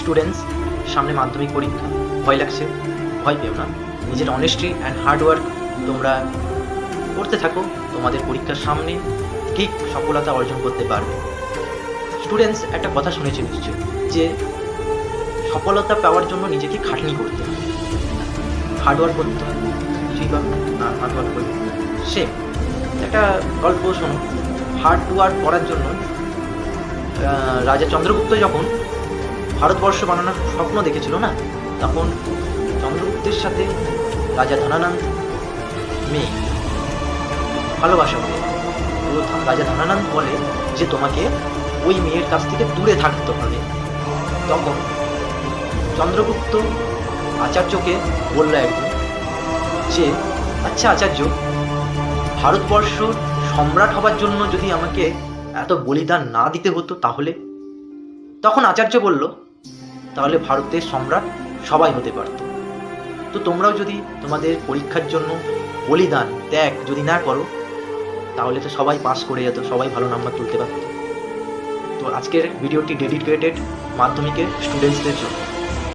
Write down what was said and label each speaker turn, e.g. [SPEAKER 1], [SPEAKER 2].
[SPEAKER 1] Students, সামনে মাধ্যমিক পরীক্ষা, ভয় লাগছে, ভয় পেও না। নিজের অনেস্টি অ্যান্ড হার্ডওয়ার্ক তোমরা করতে থাকো, তোমাদের পরীক্ষার সামনে ঠিক সফলতা অর্জন করতে পারবে। স্টুডেন্টস, একটা কথা শুনেছি নিশ্চয়ই যে সফলতা পাওয়ার জন্য নিজেকে খাটনি করতে হবে, হার্ডওয়ার্ক করতে হবে। কিছুই পাবে না হার্ডওয়ার্ক করবে। সে একটা গল্প শোনো। হার্ডওয়ার্ক করার জন্য রাজা চন্দ্রগুপ্ত যখন ভারতবর্ষ বানানোর স্বপ্ন দেখেছিল না, তখন চন্দ্রগুপ্তের সাথে রাজা ধনানন্দ মেয়ে ভালোবাসা হবে। তো রাজা ধনানন্দ বলে যে তোমাকে ওই মেয়ের কাছ থেকে দূরে থাকতে হবে। তখন চন্দ্রগুপ্ত আচার্যকে বলল একদিন যে আচ্ছা আচার্য, ভারতবর্ষ সম্রাট হবার জন্য যদি আমাকে এত বলিদান না দিতে হতো তাহলে? তখন আচার্য বলল তাহলে ভারতের সম্রাট সবাই হতে পারত। তো তোমরাও যদি তোমাদের পরীক্ষার জন্য বলিদান ত্যাগ যদি না করো তাহলে তো সবাই পাস করে যেত, সবাই ভালো নাম্বার তুলতে পারত। তো আজকের ভিডিওটি ডেডিকেটেড মাধ্যমিকের স্টুডেন্টসদের জন্য।